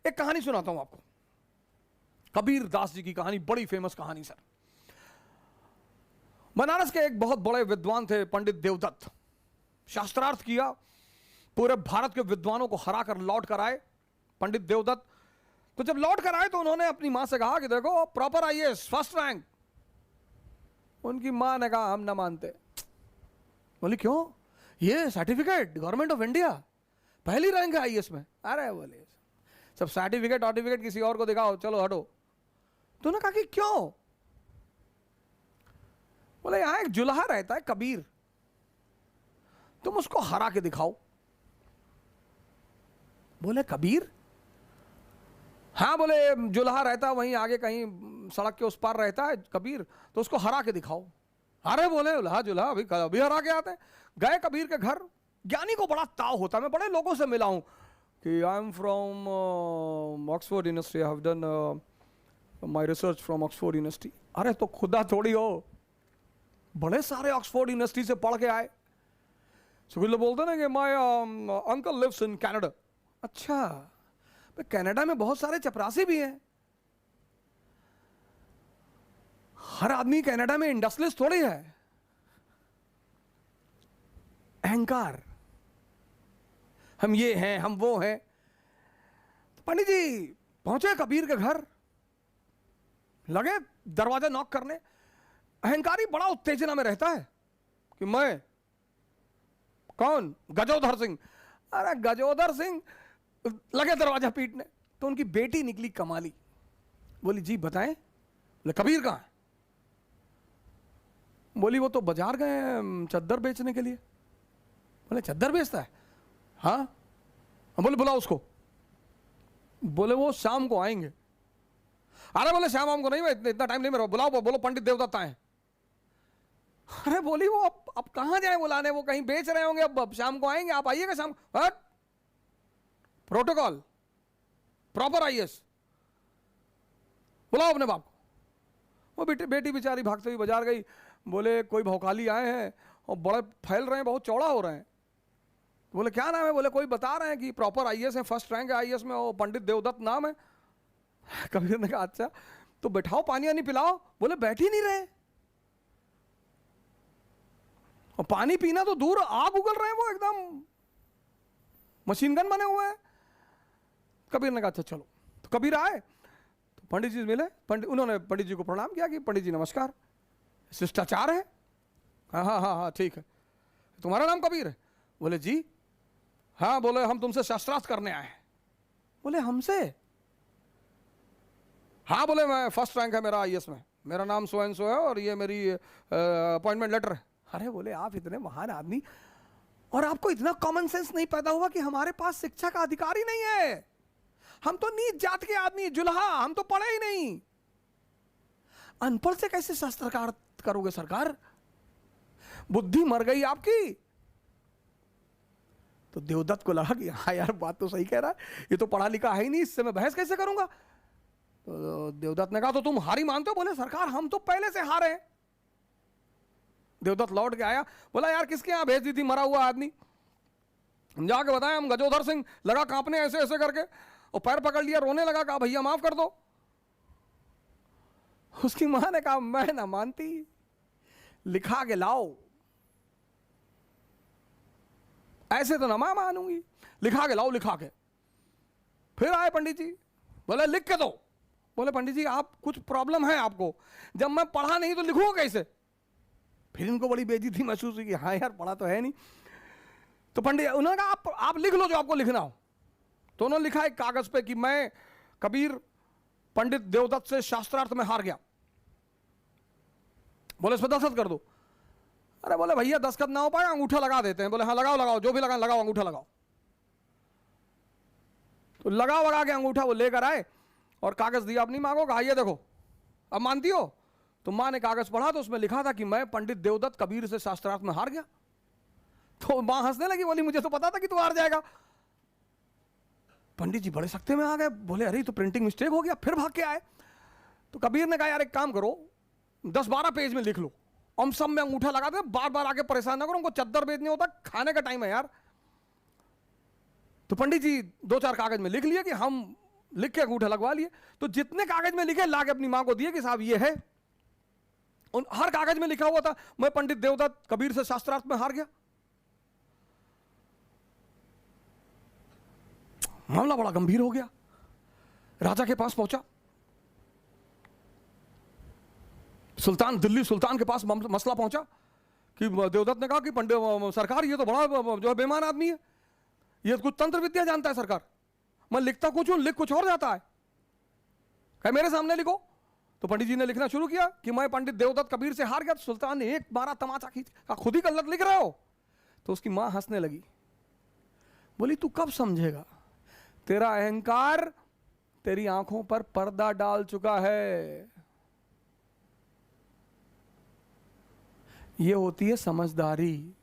एक कहानी सुनाता हूं आपको, कबीर दास जी की कहानी, बड़ी फेमस कहानी सर। बनारस के एक बहुत बड़े विद्वान थे पंडित देवदत्त। शास्त्रार्थ किया, पूरे भारत के विद्वानों को हरा कर लौट कर आए पंडित देवदत्त। तो जब लौट कर आए तो उन्होंने अपनी मां से कहा कि देखो प्रॉपर आईएएस फर्स्ट रैंक। उनकी मां ने कहा हम ना मानते। बोली क्यों? ये सर्टिफिकेट गवर्नमेंट ऑफ इंडिया, पहली रैंक है आईएएस में। अरे बोले सब सर्टिफिकेट किसी और को दिखाओ, चलो हटो। तो उन्होंने कहा कि क्यों? बोले यहां एक जुल्हा रहता है कबीर, तुम उसको हरा के दिखाओ। बोले कबीर? हाँ बोले जुल्हा रहता है वहीं आगे कहीं सड़क के उस पार रहता है कबीर, तो उसको हरा के दिखाओ। अरे बोले जुल्हा अभी हरा के आते हैं। गए कबीर के घर। ज्ञानी को बड़ा ताव होता है, मैं बड़े लोगों से मिला हूं कि I am from Oxford university, I have done my research from Oxford university. अरे तो खुदा थोड़ी हो, बड़े सारे ऑक्सफोर्ड यूनिवर्सिटी से पढ़ के आए। सुखी लोग बोलते ना कि my uncle lives in Canada. अच्छा, कनाडा में बहुत सारे चपरासी भी हैं। हर आदमी कनाडा में इंडस्ट्रियलिस्ट थोड़ी है। अहंकार, हम ये हैं हम वो हैं। तो पंडित जी पहुंचे कबीर के घर, लगे दरवाजा नॉक करने। अहंकारी बड़ा उत्तेजना में रहता है कि मैं कौन? गजोधर सिंह। अरे गजोधर सिंह, लगे दरवाजा पीटने। तो उनकी बेटी निकली कमाली, बोली जी बताएं। बोले कबीर कहां है? बोली वो तो बाजार गए हैं चद्दर बेचने के लिए। बोले चद्दर बेचता है? हाँ। बोले बुलाओ उसको। बोले वो शाम को आएंगे। अरे बोले शाम को नहीं, मैं इतना टाइम नहीं मेरा, बुलाओ, बोलो पंडित देवदत्त आए। अरे बोली वो अब कहां जाए बुलाने, वो कहीं बेच रहे होंगे, अब शाम को आएंगे, आप आइएगा शाम। हट, प्रोटोकॉल, प्रॉपर आईएएस, बुलाओ अपने बाप को। वो बेटी बेचारी भागते हुई बाजार गई। बोले कोई भौकाली आए हैं और बड़े फैल रहे हैं, बहुत चौड़ा हो रहे हैं। बोले क्या नाम है? बोले कोई बता रहे हैं कि प्रॉपर आईएएस है, फर्स्ट रैंक है आईएएस में, वो पंडित देवदत्त नाम है। कबीर ने कहा अच्छा तो बैठाओ, पानी वानी पिलाओ। बोले बैठ ही नहीं रहे, और पानी पीना तो दूर, आग उगल रहे हैं, वो एकदम मशीन गन बने हुए हैं। कबीर ने कहा अच्छा चलो। तो कबीर आए तो पंडित जी मिले। उन्होंने पंडित जी को प्रणाम किया कि पंडित जी नमस्कार, शिष्टाचार है। हाँ हाँ हाँ हाँ ठीक है। तुम्हारा नाम कबीर है? बोले जी। हाँ। बोले हम तुमसे शास्त्रार्थ करने आए हैं। बोले हमसे? हाँ। बोले मैं फर्स्ट रैंक है मेरा आईएएस में, मेरा नाम सो एंड सो है और ये मेरी अपॉइंटमेंट लेटर है। अरे बोले आप इतने महान आदमी और आपको इतना कॉमन सेंस नहीं पैदा हुआ कि हमारे पास शिक्षा का अधिकार ही नहीं है? हम तो नीच जात के आदमी, जुल्हा, हम तो पढ़े ही नहीं। अनपढ़ से कैसे शास्त्रार्थ करोगे सरकार? बुद्धि मर गई आपकी। तो देवदत्त को लगा कि हाँ यार बात तो सही कह रहा है, ये तो पढ़ा लिखा है ही नहीं, इससे मैं बहस कैसे करूंगा। तो देवदत्त ने कहा तो तुम हारी मानते हो? बोले सरकार हम तो पहले से हारे हैं। देवदत्त लौट के आया, बोला यार किसके यहां भेज दी थी मरा हुआ आदमी? हम जाके बताएं हम गजोधर सिंह। लगा कांपने ऐसे ऐसे करके, और पैर पकड़ लिया, रोने लगा, कहा भैया माफ कर दो। उसकी मां ने कहा मैं ना मानती, लिखा के लाओ। ऐसे तो ना मैं मानूंगी, लिखा के लाओ। लिखा के फिर आए पंडित जी, बोले लिख के दो। बोले पंडित जी आप कुछ प्रॉब्लम है आपको, जब मैं पढ़ा नहीं तो लिखूंगा कैसे? फिर इनको बड़ी बेइज्जती महसूस हुई कि हाँ यार पढ़ा तो है नहीं। तो पंडित उन्होंने कहा आप लिख लो जो आपको लिखना हो। तो उन्होंने लिखा एक कागज पे कि मैं कबीर पंडित देवदत्त से शास्त्रार्थ में हार गया। बोले इस पर दस्तखत कर दो। अरे बोले भैया दस्तखत ना हो पाए, अंगूठा लगा देते हैं। बोले हाँ लगाओ लगाओ, जो भी लगा लगाओ, अंगूठा लगाओ। तो लगा के अंगूठा वो लेकर आए और कागज दिया अपनी मां को, कहा ये देखो अब मानती हो? तो मां ने कागज पढ़ा तो उसमें लिखा था कि मैं पंडित देवदत्त कबीर से शास्त्रार्थ में हार गया। तो मां हंसने लगी, बोली मुझे तो पता था कि तू हार जाएगा। पंडित जी बड़े सख्ते में आ गए, बोले अरे तो प्रिंटिंग मिस्टेक हो गया। फिर भाग के आए। तो कबीर ने कहा यार एक काम करो, 10-12 पेज में लिख लो, हम सब में अंगूठा लगा दो, बार बार आके परेशान ना करो, उनको चद्दर बेचने होता, खाने का टाइम है यार। तो पंडित जी 2-4 कागज में लिख लिया कि हम लिख के अंगूठा लगवा लिए। तो जितने कागज में लिखे ला के अपनी मां को दिए कि साहब ये है। उन हर कागज में लिखा हुआ था मैं पंडित देवदत्त कबीर से शास्त्रार्थ में हार गया। मामला बड़ा गंभीर हो गया। राजा के पास पहुंचा, सुल्तान, दिल्ली सुल्तान के पास मसला पहुंचा कि देवदत्त ने कहा कि पंडित सरकार ये तो बड़ा जो है बेईमान आदमी है, ये कुछ तंत्र विद्या जानता है सरकार, मैं लिखता कुछ हूं लिख कुछ और जाता है, कहे मेरे सामने लिखो। तो पंडित जी ने लिखना शुरू किया कि मैं पंडित देवदत्त कबीर से हार गया। तो सुल्तान ने एक बारा तमाचा खींच कहा खुद ही गलत लिख रहे हो। तो उसकी मां हंसने लगी, बोली तू कब समझेगा, तेरा अहंकार तेरी आंखों पर पर्दा डाल चुका है। ये होती है समझदारी।